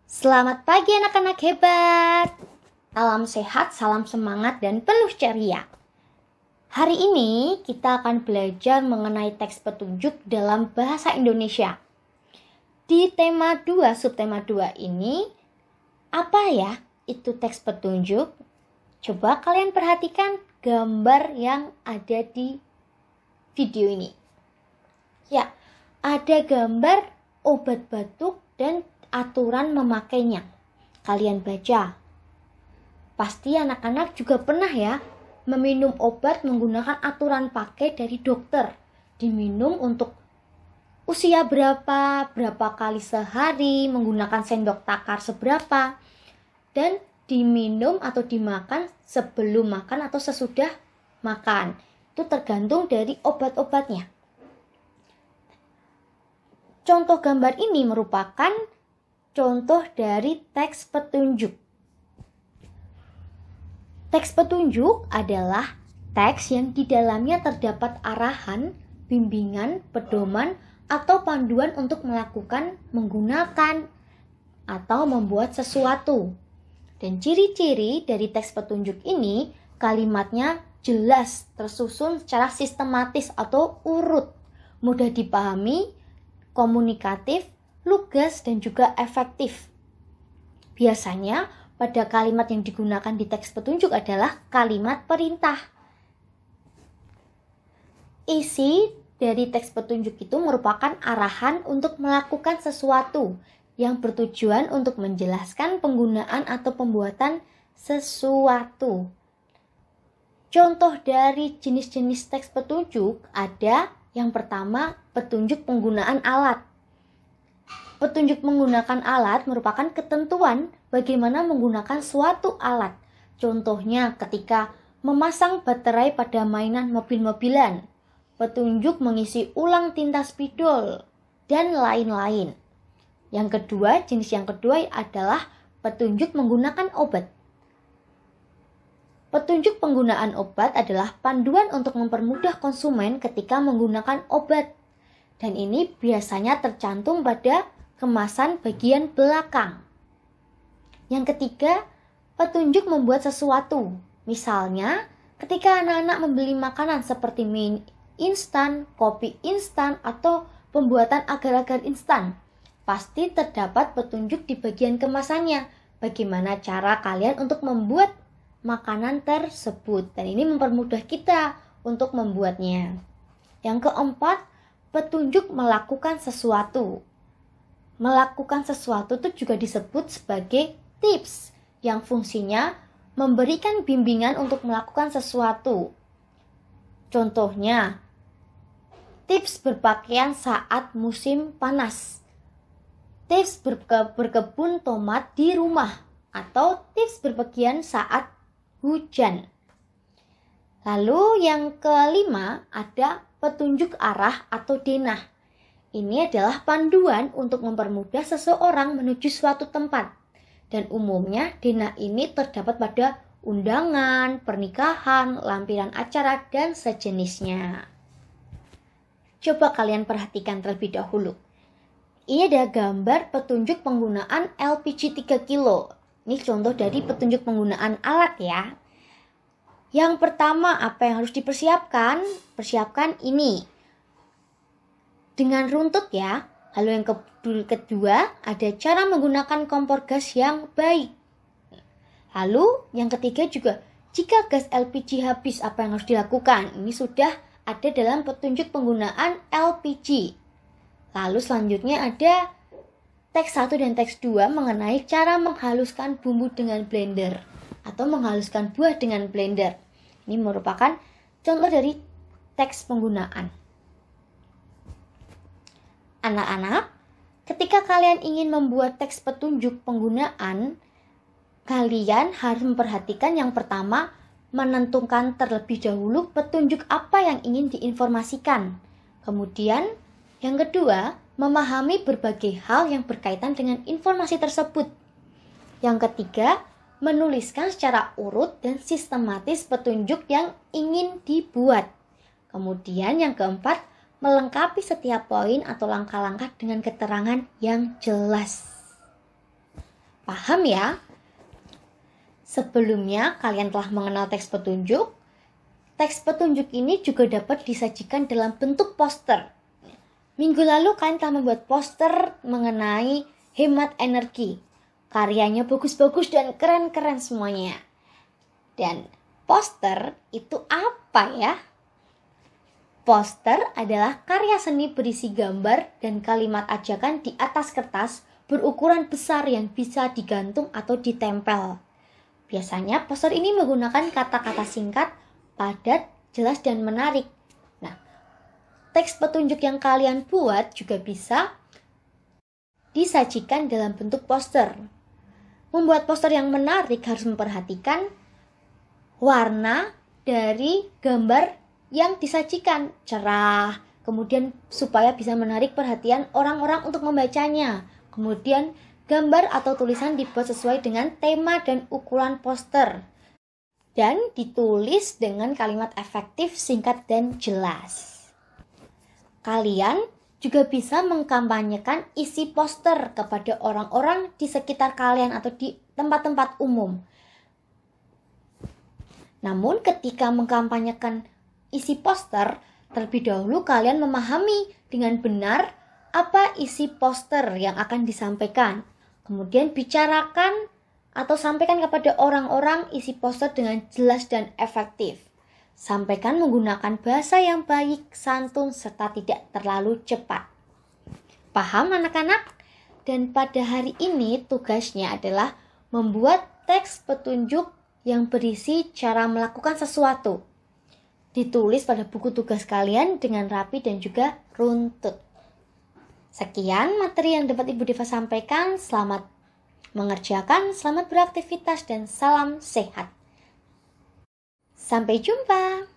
Selamat pagi anak-anak hebat. Salam sehat, salam semangat, dan penuh ceria. Hari ini kita akan belajar mengenai teks petunjuk dalam bahasa Indonesia. Di tema 2, subtema 2 ini, apa ya itu teks petunjuk? Coba kalian perhatikan gambar yang ada di video ini. Ya, ada gambar obat batuk dan aturan memakainya. Kalian baca. Pasti anak-anak juga pernah ya meminum obat menggunakan aturan pakai dari dokter. Diminum untuk usia berapa kali sehari, menggunakan sendok takar seberapa, dan diminum atau dimakan sebelum makan atau sesudah makan. Itu tergantung dari obat-obatnya. Contoh gambar ini merupakan contoh dari teks petunjuk. Teks petunjuk adalah teks yang di dalamnya terdapat arahan, bimbingan, pedoman, atau panduan untuk melakukan, menggunakan, atau membuat sesuatu. Dan ciri-ciri dari teks petunjuk ini, kalimatnya jelas, tersusun secara sistematis atau urut, mudah dipahami, komunikatif, lugas, dan juga efektif. Biasanya pada kalimat yang digunakan di teks petunjuk adalah kalimat perintah. Isi dari teks petunjuk itu merupakan arahan untuk melakukan sesuatu yang bertujuan untuk menjelaskan penggunaan atau pembuatan sesuatu. Contoh dari jenis-jenis teks petunjuk ada yang pertama, petunjuk penggunaan alat. Petunjuk menggunakan alat merupakan ketentuan bagaimana menggunakan suatu alat. Contohnya ketika memasang baterai pada mainan mobil-mobilan, petunjuk mengisi ulang tinta spidol, dan lain-lain. Jenis yang kedua adalah petunjuk menggunakan obat. Petunjuk penggunaan obat adalah panduan untuk mempermudah konsumen ketika menggunakan obat. Dan ini biasanya tercantum pada kemasan bagian belakang. Yang ketiga, petunjuk membuat sesuatu. Misalnya, ketika anak-anak membeli makanan seperti mie instan, kopi instan, atau pembuatan agar-agar instan, pasti terdapat petunjuk di bagian kemasannya. Bagaimana cara kalian untuk membuat makanan tersebut. Dan ini mempermudah kita untuk membuatnya. Yang keempat, petunjuk melakukan sesuatu. Melakukan sesuatu itu juga disebut sebagai tips yang fungsinya memberikan bimbingan untuk melakukan sesuatu. Contohnya, tips berpakaian saat musim panas, tips berkebun tomat di rumah, atau tips berpergian saat hujan. Lalu yang kelima ada petunjuk arah atau denah. Ini adalah panduan untuk mempermudah seseorang menuju suatu tempat. Dan umumnya denah ini terdapat pada undangan, pernikahan, lampiran acara, dan sejenisnya. Coba kalian perhatikan terlebih dahulu. Ini ada gambar petunjuk penggunaan LPG 3 kilo. Ini contoh dari petunjuk penggunaan alat ya. Yang pertama, apa yang harus dipersiapkan? Persiapkan ini dengan runtut ya. Lalu yang kedua ada cara menggunakan kompor gas yang baik. Lalu yang ketiga juga jika gas LPG habis apa yang harus dilakukan. Ini sudah ada dalam petunjuk penggunaan LPG. Lalu selanjutnya ada teks 1 dan teks 2 mengenai cara menghaluskan bumbu dengan blender atau menghaluskan buah dengan blender. Ini merupakan contoh dari teks penggunaan. Anak-anak, ketika kalian ingin membuat teks petunjuk penggunaan, kalian harus memperhatikan yang pertama, menentukan terlebih dahulu petunjuk apa yang ingin diinformasikan. Kemudian, yang kedua, memahami berbagai hal yang berkaitan dengan informasi tersebut. Yang ketiga, menuliskan secara urut dan sistematis petunjuk yang ingin dibuat. Kemudian yang keempat, melengkapi setiap poin atau langkah-langkah dengan keterangan yang jelas. Paham ya? Sebelumnya kalian telah mengenal teks petunjuk. Teks petunjuk ini juga dapat disajikan dalam bentuk poster. Minggu lalu kalian telah membuat poster mengenai hemat energi. Karyanya bagus-bagus dan keren-keren semuanya. Dan poster itu apa ya? Poster adalah karya seni berisi gambar dan kalimat ajakan di atas kertas berukuran besar yang bisa digantung atau ditempel. Biasanya poster ini menggunakan kata-kata singkat, padat, jelas, dan menarik. Nah, teks petunjuk yang kalian buat juga bisa disajikan dalam bentuk poster. Membuat poster yang menarik harus memperhatikan warna dari gambar yang disajikan, cerah, kemudian supaya bisa menarik perhatian orang-orang untuk membacanya. Kemudian gambar atau tulisan dibuat sesuai dengan tema dan ukuran poster. Dan ditulis dengan kalimat efektif, singkat, dan jelas. Kalian juga bisa mengkampanyekan isi poster kepada orang-orang di sekitar kalian atau di tempat-tempat umum. Namun ketika mengkampanyekan isi poster, terlebih dahulu kalian memahami dengan benar apa isi poster yang akan disampaikan. Kemudian bicarakan atau sampaikan kepada orang-orang isi poster dengan jelas dan efektif. Sampaikan menggunakan bahasa yang baik, santun, serta tidak terlalu cepat. Paham anak-anak? Dan pada hari ini tugasnya adalah membuat teks petunjuk yang berisi cara melakukan sesuatu. Ditulis pada buku tugas kalian dengan rapi dan juga runtut. Sekian materi yang dapat Ibu Deva sampaikan. Selamat mengerjakan, selamat beraktivitas, dan salam sehat. Sampai jumpa.